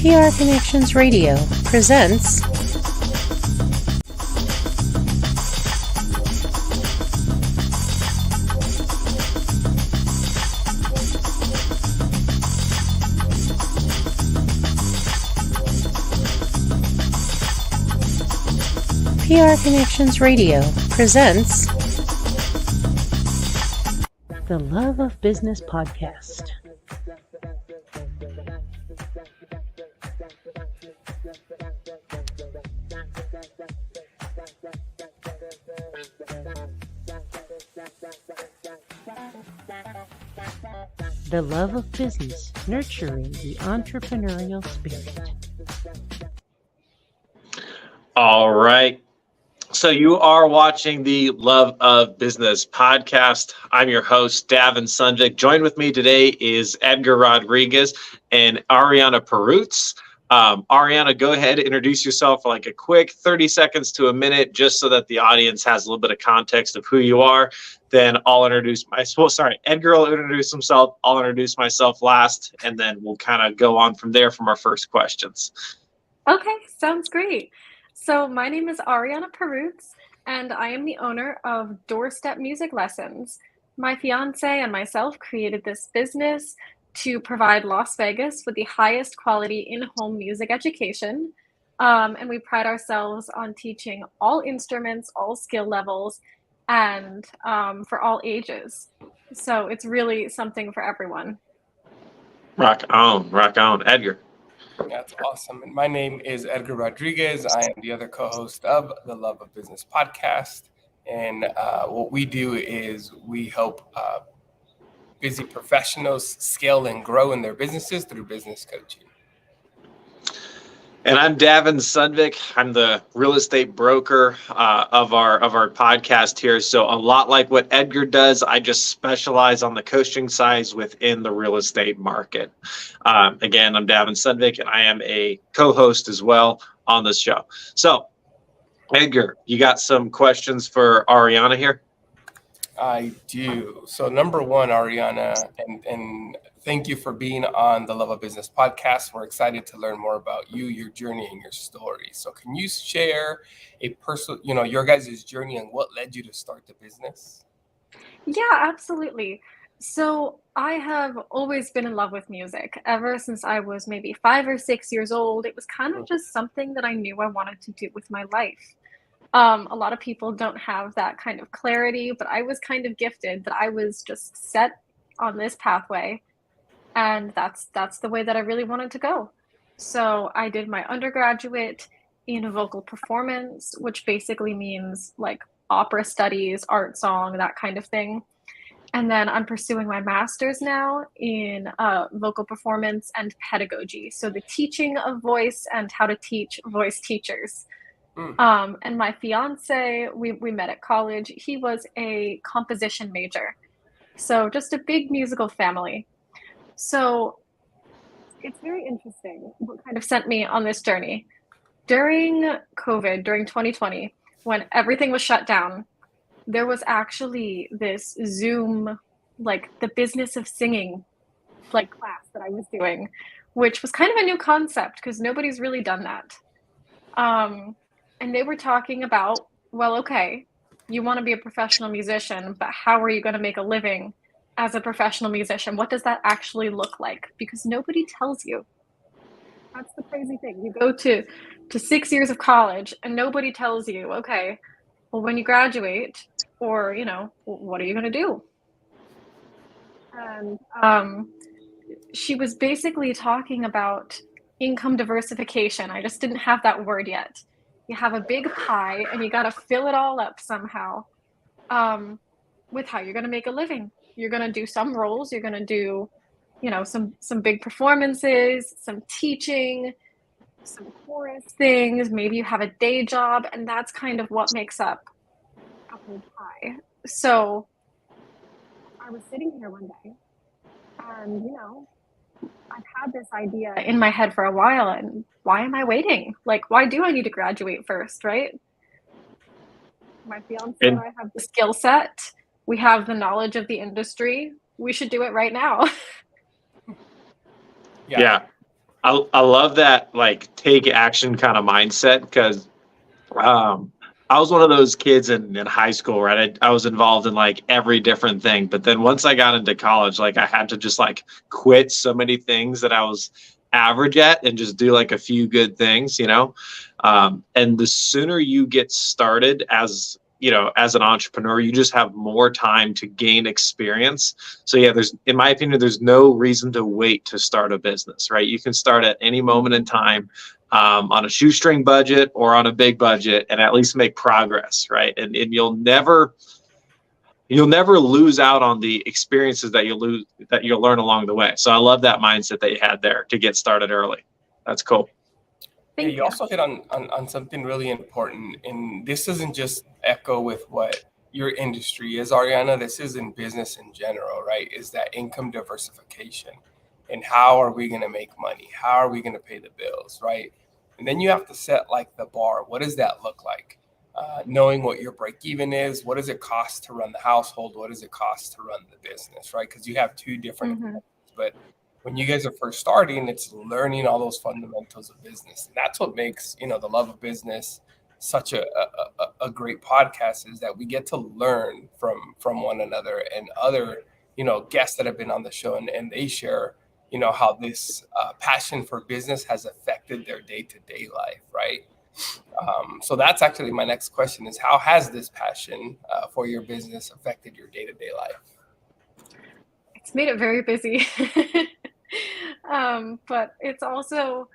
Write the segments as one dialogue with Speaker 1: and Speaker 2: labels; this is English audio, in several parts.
Speaker 1: PR Connections Radio presents PR Connections Radio presents the Love of Business podcast. The love of business, nurturing the entrepreneurial spirit.
Speaker 2: All right. So you are watching the Love of Business podcast. I'm your host, Davin Sundvick. Joined with me today is Edgar Rodriguez and Arianna Perroots. Arianna, go ahead, introduce yourself for like a quick 30 seconds to a minute, just so that the audience has a little bit of context of who you are. Then I'll introduce Edgar will introduce himself. I'll introduce myself last, and then we'll kind of go on from there from our first questions.
Speaker 3: Okay, sounds great. So my name is Arianna Perroots, and I am the owner of Doorstep Music Lessons. My fiance and myself created this business to provide Las Vegas with the highest quality in-home music education. And we pride ourselves on teaching all instruments, all skill levels, and for all ages. So it's really something for everyone.
Speaker 2: Rock on, Edgar.
Speaker 4: That's awesome. And my name is Edgar Rodriguez. I am the other co-host of the Love of Business podcast. And what we do is we help busy professionals scale and grow in their businesses through business coaching.
Speaker 2: And I'm Davin Sundvick. I'm the real estate broker of our podcast here. So a lot like what Edgar does, I just specialize on the coaching side within the real estate market. Again, I'm Davin Sundvick, and I am a co-host as well on this show. So, Edgar, you got some questions for Arianna here?
Speaker 4: I do. So number one, Arianna, and thank you for being on the Love of Business podcast. We're excited to learn more about you, your journey, and your story. So can you share a personal, your guys' journey and what led you to start the business?
Speaker 3: Yeah, absolutely. So I have always been in love with music ever since I was maybe 5 or 6 years old. It was kind of just something that I knew I wanted to do with my life. A lot of people don't have that kind of clarity, but I was kind of gifted that I was just set on this pathway. And that's the way that I really wanted to go. So I did my undergraduate in vocal performance, which basically means like opera studies, art song, that kind of thing. And then I'm pursuing my master's now in vocal performance and pedagogy. So the teaching of voice and how to teach voice teachers. And my fiance, we met at college. He was a composition major. So just a big musical family. So it's very interesting what kind of sent me on this journey. During COVID, during 2020, when everything was shut down, there was actually this Zoom, like the business of singing, like class that I was doing, which was kind of a new concept because nobody's really done that. And they were talking about, well, okay, you want to be a professional musician, but how are you going to make a living as a professional musician? What does that actually look like? Because nobody tells you. That's the crazy thing. You go to 6 years of college and nobody tells you, okay, well, when you graduate, or, what are you going to do? And she was basically talking about income diversification. I just didn't have that word yet. You have a big pie and you got to fill it all up somehow with how you're going to make a living. You're going to do some roles. You're going to do, some big performances, some teaching, some chorus things. Maybe you have a day job, and that's kind of what makes up a whole pie. So I was sitting here one day and, I've had this idea in my head for a while, and why am I waiting? Like, why do I need to graduate first, right? My fiance and
Speaker 2: And
Speaker 3: I have the skill set. We have the knowledge of the industry. We should do it right now.
Speaker 2: yeah, I love that like take action kind of mindset because I was one of those kids in high school, right? I was involved in like every different thing. But then once I got into college, like I had to just like quit so many things that I was average at and just do like a few good things, you know? And the sooner you get started as, you know, as an entrepreneur, you just have more time to gain experience. So yeah, in my opinion, there's no reason to wait to start a business, right? You can start at any moment in time, on a shoestring budget or on a big budget, and at least make progress, right? And you'll never lose out on the experiences that you'll learn along the way. So I love that mindset that you had there to get started early. That's cool.
Speaker 3: Thank
Speaker 4: you
Speaker 3: you.
Speaker 4: also hit on something really important, and this doesn't just echo with what your industry is, Arianna. This is in business in general, right? Is that income diversification, and how are we going to make money? How are we going to pay the bills, right? And then you have to set like the bar. What does that look like? Knowing what your break even is, what does it cost to run the household? What does it cost to run the business, right? Because you have two different, but when you guys are first starting, it's learning all those fundamentals of business. And that's what makes, the love of business such a great podcast, is that we get to learn from one another and other, guests that have been on the show, and they share, how this passion for business has affected their day-to-day life, right? So that's actually my next question, is how has this passion for your business affected your day-to-day life?
Speaker 3: It's made it very busy. But it's also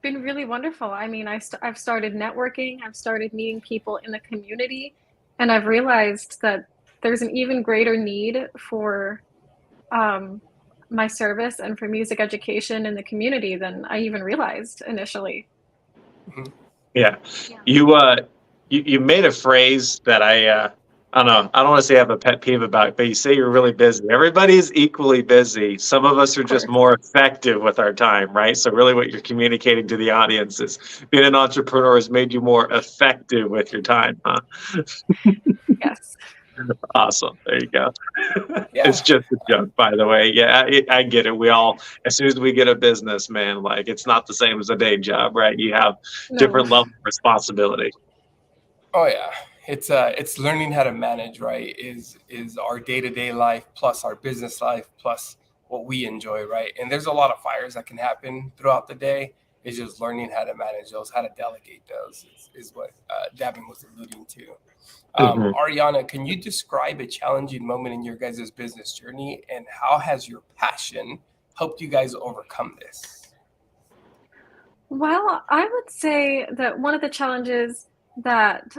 Speaker 3: been really wonderful. I mean, I've started networking, I've started meeting people in the community, and I've realized that there's an even greater need for my service and for music education in the community than I even realized initially.
Speaker 4: Mm-hmm.
Speaker 2: Yeah. You made a phrase that I don't know. I don't want to say I have a pet peeve about it, but you say you're really busy. Everybody's equally busy. Some of us are just more effective with our time, right? So really what you're communicating to the audience is being an entrepreneur has made you more effective with your time, huh?
Speaker 3: Yes.
Speaker 2: Awesome. There you go.
Speaker 4: Yeah.
Speaker 2: It's just a joke, by the way. Yeah, I get it. We all, as soon as we get a business, man, like it's not the same as a day job, right? You have different levels of responsibility.
Speaker 4: Oh yeah. It's learning how to manage, right? Is our day-to-day life plus our business life plus what we enjoy, right? And there's a lot of fires that can happen throughout the day. It's just learning how to manage those, how to delegate those is what Davin was alluding to. Arianna, can you describe a challenging moment in your guys' business journey, and how has your passion helped you guys overcome this?
Speaker 3: Well, I would say that one of the challenges that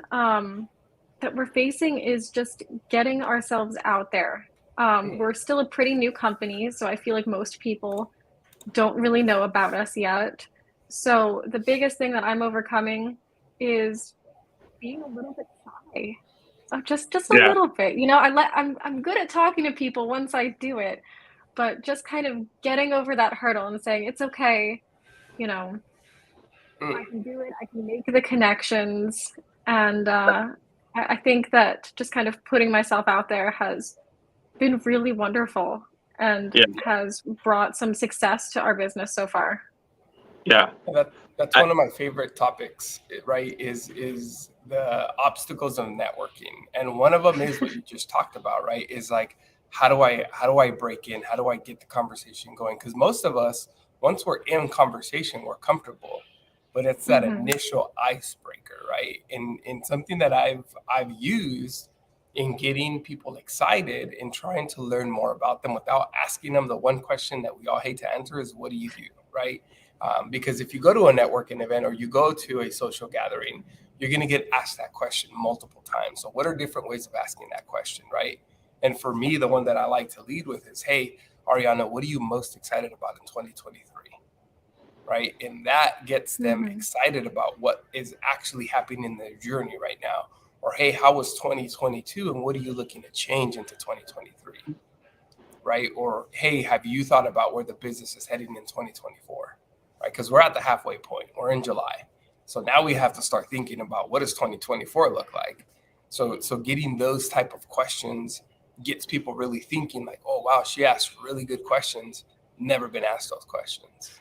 Speaker 3: that we're facing is just getting ourselves out there. We're still a pretty new company, so I feel like most people don't really know about us yet. So the biggest thing that I'm overcoming is being a little bit shy. Just a little bit. I'm good at talking to people once I do it, but just kind of getting over that hurdle and saying it's okay, I can do it. I can make the connections, and I think that just kind of putting myself out there has been really wonderful and has brought some success to our business so far.
Speaker 2: Yeah,
Speaker 4: that's one of my favorite topics, right? Is the obstacles of networking, and one of them is what you just talked about, right? Is like how do I break in? How do I get the conversation going? Because most of us, once we're in conversation, we're comfortable. But it's that initial icebreaker, right? And something that I've used in getting people excited and trying to learn more about them without asking them the one question that we all hate to answer is, what do you do, right? Because if you go to a networking event or you go to a social gathering, you're going to get asked that question multiple times. So what are different ways of asking that question, right? And for me, the one that I like to lead with is, hey, Arianna, what are you most excited about in 2023? Right? And that gets them excited about what is actually happening in their journey right now. Or, hey, how was 2022 and what are you looking to change into 2023? Right? Or, hey, have you thought about where the business is heading in 2024? Right? Because we're at the halfway point. We're in July. So now we have to start thinking about what does 2024 look like? So getting those type of questions gets people really thinking like, oh, wow, she asked really good questions. Never been asked those questions.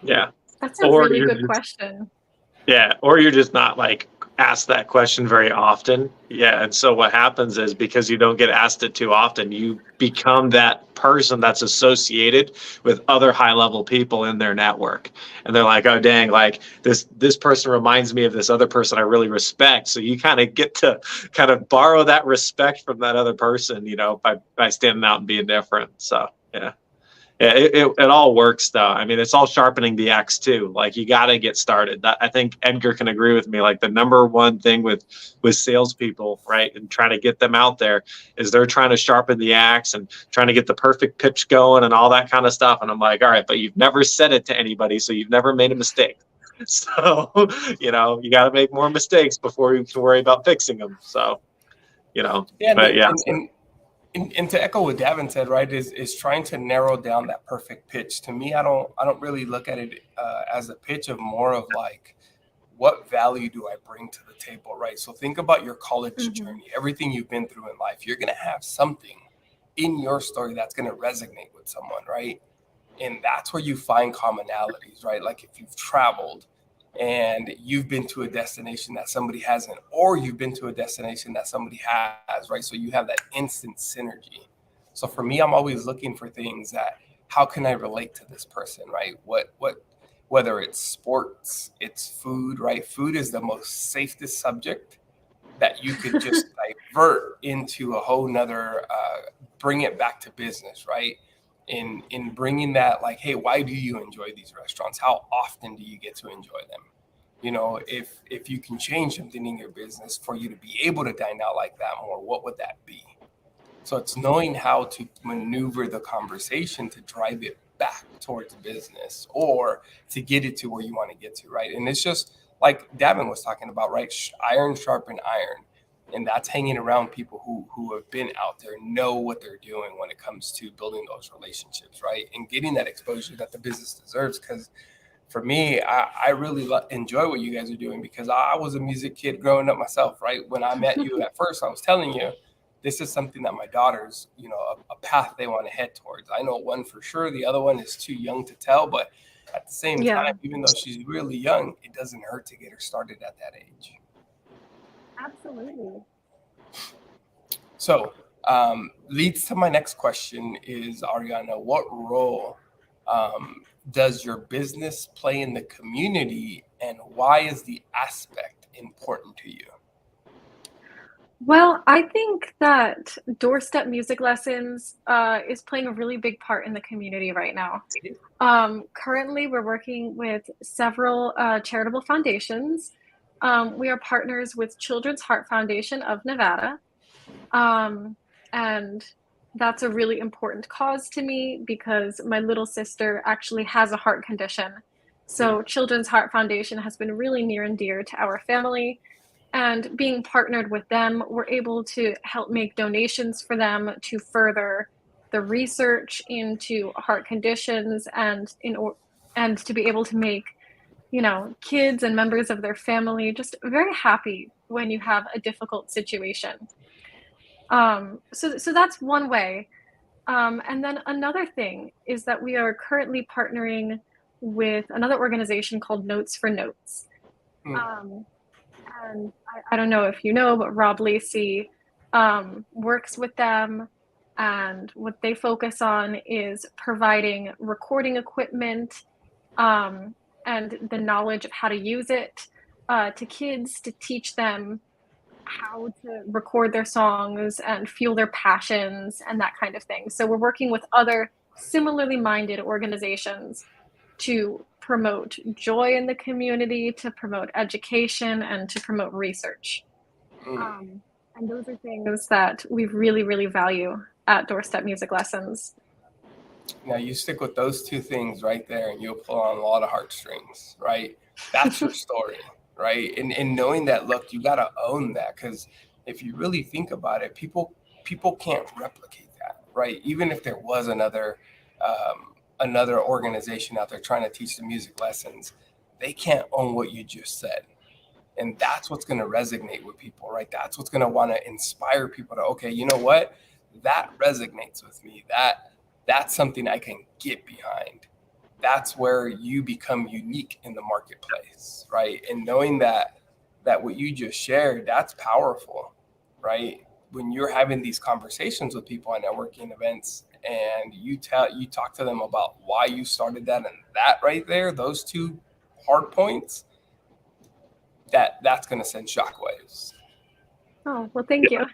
Speaker 2: Yeah.
Speaker 3: That's a
Speaker 2: Or
Speaker 3: really
Speaker 2: you're
Speaker 3: good
Speaker 2: just,
Speaker 3: question.
Speaker 2: yeah, or you're just not like asked that question very often. Yeah, and so what happens is because you don't get asked it too often, you become that person that's associated with other high-level people in their network. And they're like, "Oh dang, like this person reminds me of this other person I really respect." So you kind of get to kind of borrow that respect from that other person, by standing out and being different. So, yeah. Yeah, it all works though. I mean, it's all sharpening the axe too. Like you got to get started. I think Edgar can agree with me. Like the number one thing with salespeople, right, and trying to get them out there is they're trying to sharpen the axe and trying to get the perfect pitch going and all that kind of stuff. And I'm like, all right, but you've never said it to anybody, so you've never made a mistake. So you got to make more mistakes before you can worry about fixing them. So
Speaker 4: Yeah,
Speaker 2: but yeah.
Speaker 4: and to echo what Davin said, right, is trying to narrow down that perfect pitch. To me, I don't really look at it as a pitch of more of like, what value do I bring to the table, right? So think about your college journey, everything you've been through in life. You're going to have something in your story that's going to resonate with someone, right? And that's where you find commonalities, right? Like if you've traveled and you've been to a destination that somebody hasn't, or you've been to a destination that somebody has, right? So you have that instant synergy. So for me, I'm always looking for things that, how can I relate to this person, right? Whether it's sports, it's food, right? Food is the most safest subject that you could just divert into a whole nother, bring it back to business, right? In bringing that, like, hey, why do you enjoy these restaurants? How often do you get to enjoy them? If you can change something in your business for you to be able to dine out like that more, what would that be? So it's knowing how to maneuver the conversation to drive it back towards business or to get it to where you want to get to, right? And it's just like Davin was talking about, right? Iron sharpen iron. And that's hanging around people who have been out there, know what they're doing when it comes to building those relationships, right? And getting that exposure that the business deserves. Because for me, I really enjoy what you guys are doing, because I was a music kid growing up myself, right? When I met you at first, I was telling you, this is something that my daughters, a path they want to head towards. I know one for sure. The other one is too young to tell, but at the same time, even though she's really young, it doesn't hurt to get her started at that age.
Speaker 3: Absolutely.
Speaker 4: So leads to my next question is, Arianna, what role does your business play in the community, and why is the aspect important to you?
Speaker 3: Well, I think that doorstep music lessons is playing a really big part in the community right now. Currently, we're working with several charitable foundations. We are partners with Children's Heart Foundation of Nevada. And that's a really important cause to me because my little sister actually has a heart condition. So Children's Heart Foundation has been really near and dear to our family. And being partnered with them, we're able to help make donations for them to further the research into heart conditions and to be able to make kids and members of their family just very happy when you have a difficult situation. So that's one way. And then another thing is that we are currently partnering with another organization called Notes for Notes. And I don't know if you know, but Rob Lacey works with them. And what they focus on is providing recording equipment and the knowledge of how to use it to kids, to teach them how to record their songs and fuel their passions and that kind of thing. So we're working with other similarly minded organizations to promote joy in the community, to promote education, and to promote research. And those are things that we really, really value at Doorstep Music Lessons.
Speaker 4: Now you stick with those two things right there and you'll pull on a lot of heartstrings, right? That's your story, right? And knowing that, look, you got to own that, because if you really think about it, people can't replicate that, right? Even if there was another organization out there trying to teach the music lessons, they can't own what you just said. And that's what's going to resonate with people, right? That's what's going to want to inspire people to, okay, you know what? That resonates with me. That's something I can get behind. That's where you become unique in the marketplace, right? And knowing that what you just shared, that's powerful, right? When you're having these conversations with people at networking events and you talk to them about why you started that, and that right there, those two hard points, that's going to send shockwaves.
Speaker 3: Oh, well, thank you.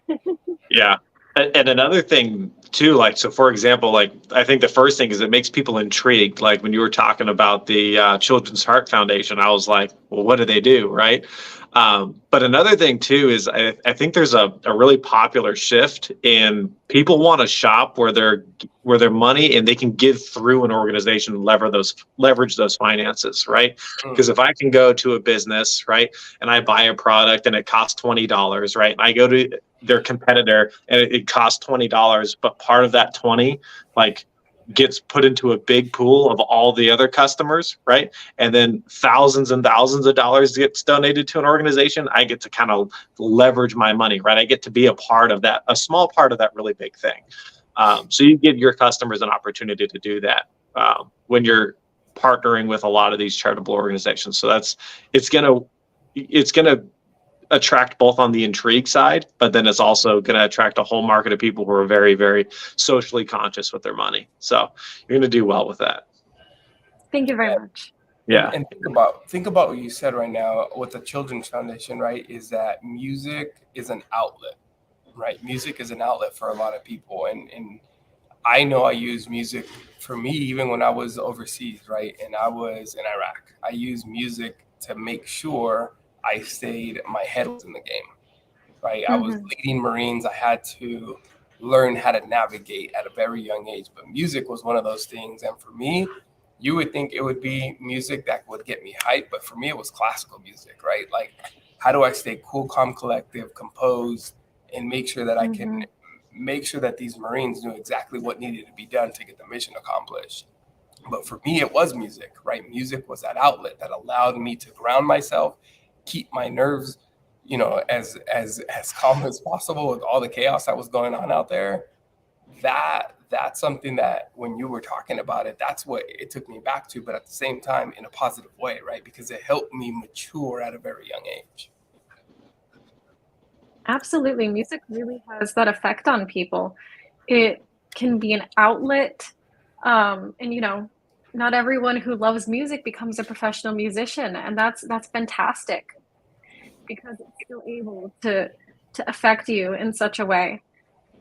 Speaker 2: Yeah. And another thing too, like, so for example, like, I think the first thing is it makes people intrigued. Like when you were talking about the Children's Heart Foundation, I was like, well, what do they do? Right. But another thing too is I think there's a really popular shift in people want to shop where their money and they can give through an organization and leverage those finances, right? Because if I can go to a business, right, and I buy a product and it costs $20, right, and I go to their competitor and it costs $20, but part of that 20 like gets put into a big pool of all the other customers, right? And then thousands and thousands of dollars gets donated to an organization. I get to kind of leverage my money, right? I get to be a part of that, a small part of that really big thing. So you give your customers an opportunity to do that when you're partnering with a lot of these charitable organizations. So it's gonna attract both on the intrigue side, but then it's also going to attract a whole market of people who are very, very socially conscious with their money. So you're going to do well with that.
Speaker 3: Thank you very much.
Speaker 2: Yeah.
Speaker 4: And think about what you said right now with the Children's Foundation, right? Is that music is an outlet, right? Music is an outlet for a lot of people. And I know I use music for me, even when I was overseas, right? And I was in Iraq. I used music to make sure my head was in the game, right? I was leading Marines. I had to learn how to navigate at a very young age, but music was one of those things. And for me, you would think it would be music that would get me hyped, but for me, it was classical music, right? Like, how do I stay cool, calm, collective, composed, and make sure that I can make sure that these Marines knew exactly what needed to be done to get the mission accomplished? But for me, it was music, right? Music was that outlet that allowed me to ground myself, keep my nerves, as calm as possible with all the chaos that was going on out there. That's something that when you were talking about it, that's what it took me back to, but at the same time in a positive way, right? Because it helped me mature at a very young age.
Speaker 3: Absolutely. Music really has that effect on people. It can be an outlet. And not everyone who loves music becomes a professional musician, and that's fantastic, because it's still able to affect you in such a way.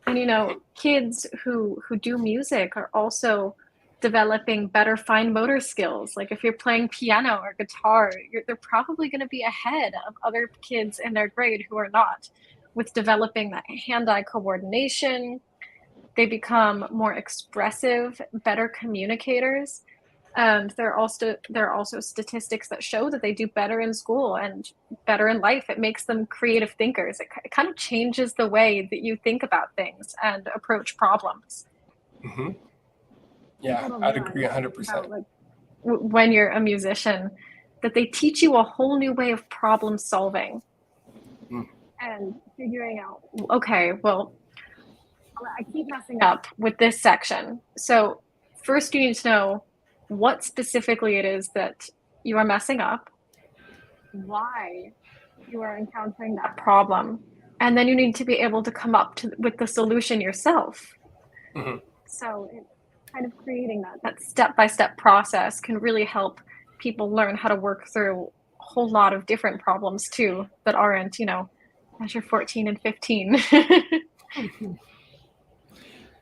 Speaker 3: And kids who do music are also developing better fine motor skills. Like if you're playing piano or guitar, they're probably going to be ahead of other kids in their grade who are not, with developing that hand-eye coordination. They become more expressive, better communicators. And there are also statistics that show that they do better in school and better in life. It makes them creative thinkers. It kind of changes the way that you think about things and approach problems.
Speaker 4: Mm-hmm. Yeah, I'd agree 100%.
Speaker 3: When you're a musician, that they teach you a whole new way of problem solving and figuring out, okay, well, I keep messing up with this section. So first you need to know what specifically it is that you are messing up, why you are encountering that problem, and then you need to be able to come up with the solution yourself. So it's kind of creating that step-by-step process can really help people learn how to work through a whole lot of different problems too that aren't, as you're 14 and 15.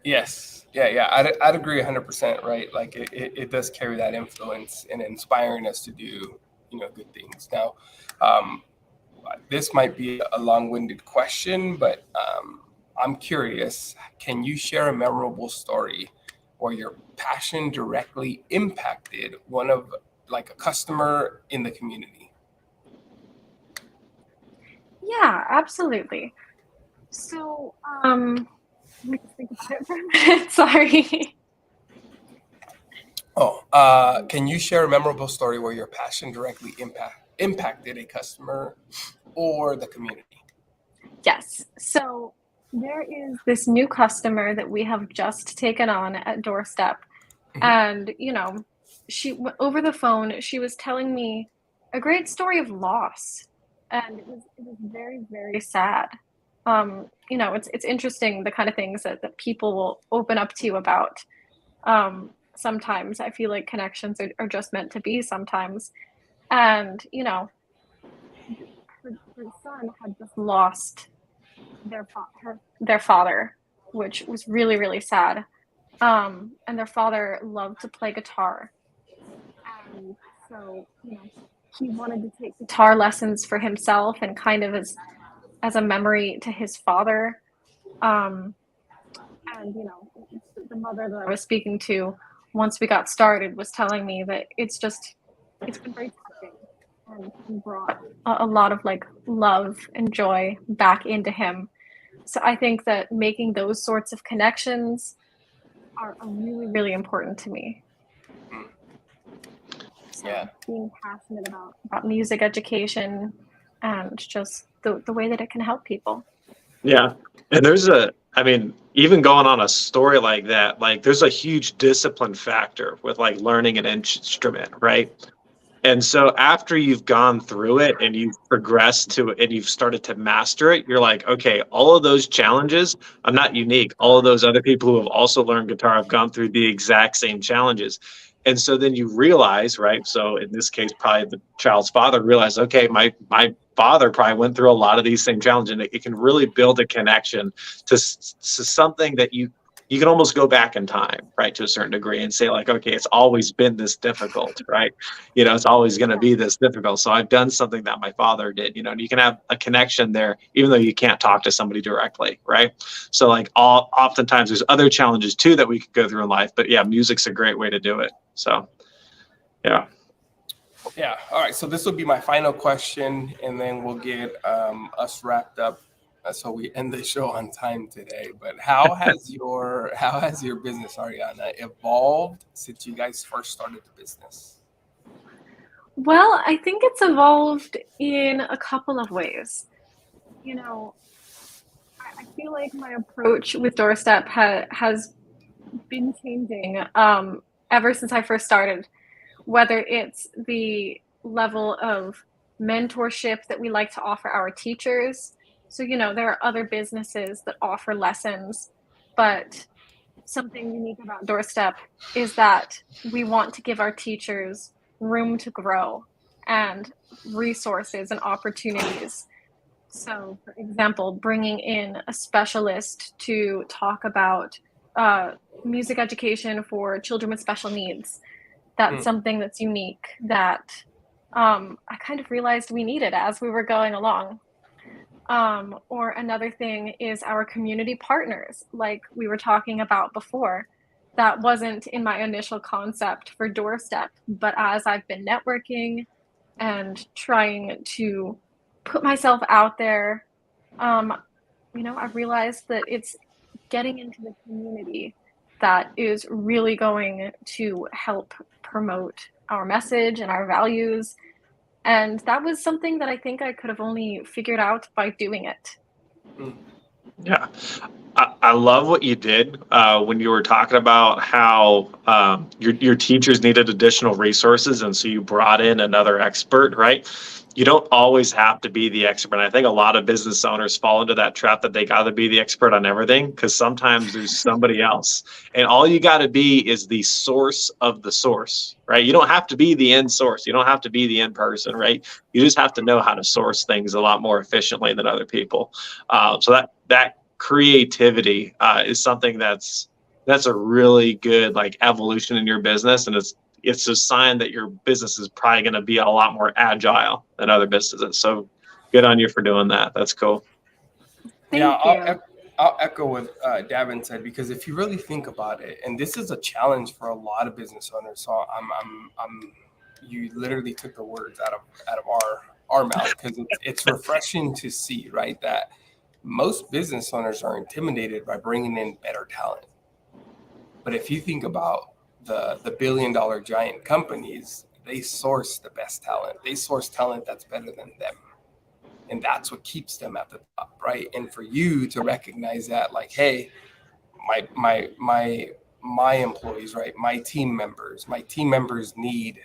Speaker 4: Yes. Yeah. I'd agree 100%, right? Like it does carry that influence and inspiring us to do, good things. Now, this might be a long-winded question, but I'm curious, can you share a memorable story where your passion directly impacted one of a customer in the community?
Speaker 3: Yeah, absolutely. So, let me just think about it for a minute. Sorry.
Speaker 4: Can you share a memorable story where your passion directly impacted a customer or the community?
Speaker 3: Yes. So there is this new customer that we have just taken on at Doorstep. And, over the phone, she was telling me a great story of loss. And it was very, very sad. It's interesting the kind of things that people will open up to you about. Sometimes I feel like connections are just meant to be sometimes. And, her son had just lost their father, which was really, really sad. And their father loved to play guitar. And so, he wanted to take guitar lessons for himself and kind of as a memory to his father. And, the mother that I was speaking to once we got started was telling me that it's been very touching and brought a lot of like love and joy back into him. So I think that making those sorts of connections are really, really important to me. So being passionate about music education and just the way that it can help people.
Speaker 2: Yeah. And even going on a story like that, like there's a huge discipline factor with like learning an instrument, right? And so after you've gone through it and you've progressed to it and you've started to master it, you're like, okay, all of those challenges, I'm not unique. All of those other people who have also learned guitar have gone through the exact same challenges. And so then you realize, right? So in this case, probably the child's father realized, okay, my father probably went through a lot of these same challenges, and it can really build a connection to something that you can almost go back in time, right, to a certain degree and say like, okay, it's always been this difficult, right? It's always going to be this difficult. So I've done something that my father did, and you can have a connection there, even though you can't talk to somebody directly, right? So like oftentimes there's other challenges too that we could go through in life, but yeah, music's a great way to do it. So, yeah.
Speaker 4: Yeah. All right. So this will be my final question, and then we'll get us wrapped up. So we end the show on time today. But how has your business, Arianna, evolved since you guys first started the business?
Speaker 3: Well, I think it's evolved in a couple of ways. I feel like my approach with Doorstep has been changing ever since I first started, whether it's the level of mentorship that we like to offer our teachers. So, there are other businesses that offer lessons, but something unique about Doorstep is that we want to give our teachers room to grow and resources and opportunities. So, for example, bringing in a specialist to talk about music education for children with special needs. That's something that's unique that I kind of realized we needed as we were going along. Or another thing is our community partners, like we were talking about before. That wasn't in my initial concept for Doorstep, but as I've been networking and trying to put myself out there, I've realized that it's getting into the community that is really going to help promote our message and our values. And that was something that I think I could have only figured out by doing it.
Speaker 2: Yeah. I love what you did when you were talking about how your teachers needed additional resources, and so you brought in another expert, right? You don't always have to be the expert. I think a lot of business owners fall into that trap that they got to be the expert on everything, because sometimes there's somebody else. And all you got to be is the source of the source, right? You don't have to be the end source. You don't have to be the end person, right? You just have to know how to source things a lot more efficiently than other people. So that creativity is something that's a really good like evolution in your business, and it's a sign that your business is probably going to be a lot more agile than other businesses. So good on you for doing that. That's cool.
Speaker 3: Thank you.
Speaker 4: I'll echo what Davin said, because if you really think about it, and this is a challenge for a lot of business owners. So you literally took the words out of our mouth, because it's refreshing to see, right, that most business owners are intimidated by bringing in better talent. But if you think about the billion-dollar giant companies, They source the best talent. They source talent that's better than them. And that's what keeps them at the top, right? And for you to recognize that, like, hey, my employees, right? My team members need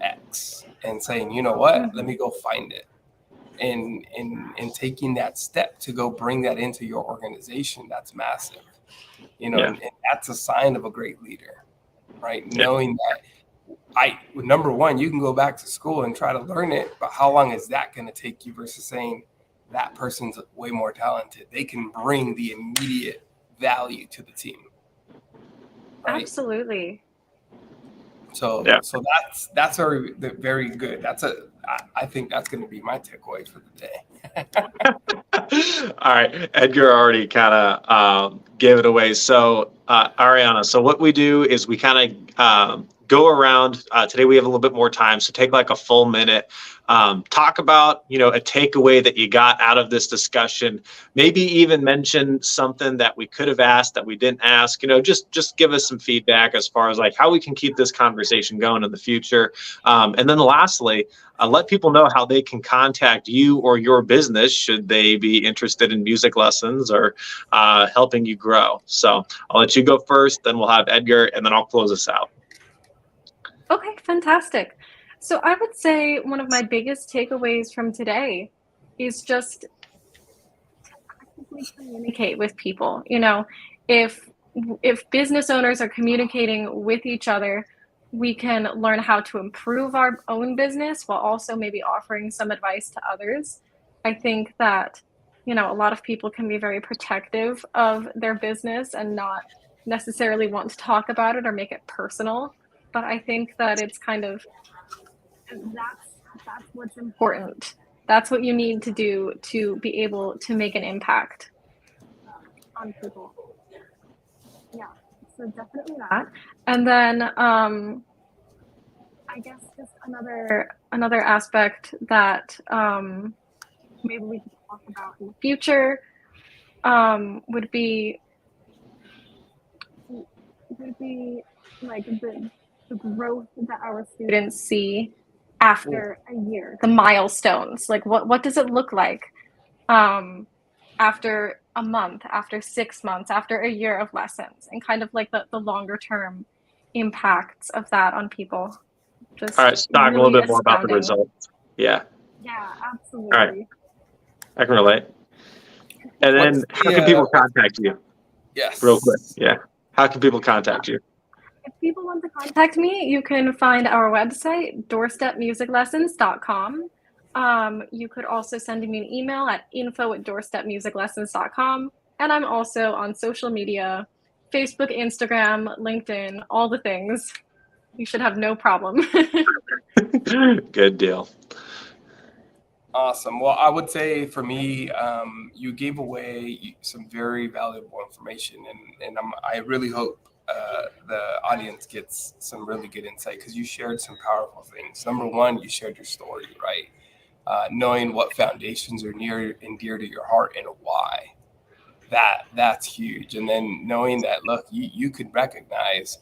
Speaker 4: X, and saying, you know what, let me go find it. And taking that step to go bring that into your organization, that's massive. You know, and that's a sign of a great leader, right? Knowing that number one, you can go back to school and try to learn it, but how long is that going to take you versus saying that person's way more talented? They can bring the immediate value to the team. Right?
Speaker 3: Absolutely.
Speaker 4: So that's very, very good. I think that's going to be my takeaway for the day.
Speaker 2: All right, Edgar already kind of gave it away. So Arianna, so what we do is we kind of go around. Today we have a little bit more time, so take like a full minute. Talk about, a takeaway that you got out of this discussion. Maybe even mention something that we could have asked that we didn't ask. Just give us some feedback as far as like how we can keep this conversation going in the future. And then lastly, let people know how they can contact you or your business should they be interested in music lessons or helping you grow. So I'll let you go first, then we'll have Edgar, and then I'll close us out.
Speaker 3: Okay, fantastic. So I would say one of my biggest takeaways from today is just to actively communicate with people. If business owners are communicating with each other, we can learn how to improve our own business while also maybe offering some advice to others. I think that, a lot of people can be very protective of their business and not necessarily want to talk about it or make it personal. But I think that it's kind of, that's what's important. That's what you need to do to be able to make an impact on people. Yeah, so definitely that. And then I guess just another aspect that maybe we could talk about in the future would be like the growth that our students see after a year, the milestones. Like what does it look like after a month, after 6 months, after a year of lessons, and kind of like the longer term impacts of that on people. Just
Speaker 2: all right, so talk really a little bit more about the results. Yeah,
Speaker 3: absolutely.
Speaker 2: All right, I can relate. And then how can people contact you?
Speaker 4: Yes,
Speaker 2: real quick. Yeah, how can people contact you?
Speaker 3: If people want to contact me, you can find our website, doorstepmusiclessons.com. You could also send me an email at info@doorstepmusiclessons.com. And I'm also on social media, Facebook, Instagram, LinkedIn, all the things. You should have no problem.
Speaker 2: Good deal.
Speaker 4: Awesome. Well, I would say for me, you gave away some very valuable information, and I really hope the audience gets some really good insight, because you shared some powerful things. Number one, you shared your story, right? Knowing what foundations are near and dear to your heart and why. That's huge. And then knowing that, look, you could recognize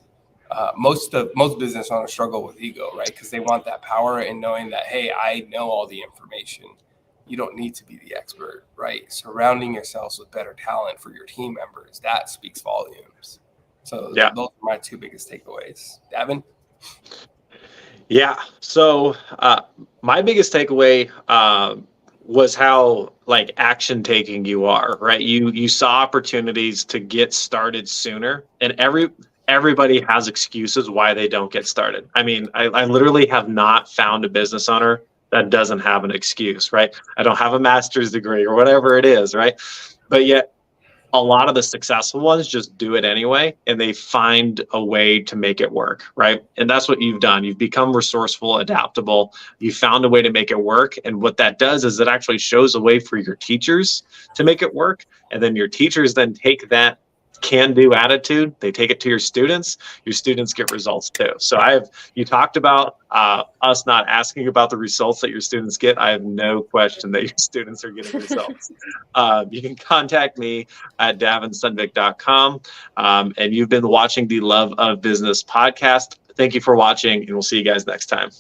Speaker 4: most business owners struggle with ego, right? Because they want that power, and knowing that, hey, I know all the information. You don't need to be the expert, right? Surrounding yourselves with better talent for your team members, that speaks volumes. So those are my two biggest takeaways. Davin?
Speaker 2: Yeah. So my biggest takeaway was how like action taking you are, right? You saw opportunities to get started sooner, and everybody has excuses why they don't get started. I mean, I literally have not found a business owner that doesn't have an excuse, right? I don't have a master's degree or whatever it is, right? But yet a lot of the successful ones just do it anyway, and they find a way to make it work, right? And that's what you've done. You've become resourceful, adaptable. You found a way to make it work. And what that does is it actually shows a way for your teachers to make it work. And then your teachers then take that can-do attitude, they take it to your students get results too. So you talked about us not asking about the results that your students get. I have no question that your students are getting results. You can contact me at davinsundvick.com. And you've been watching the Love of Business podcast. Thank you for watching, and we'll see you guys next time.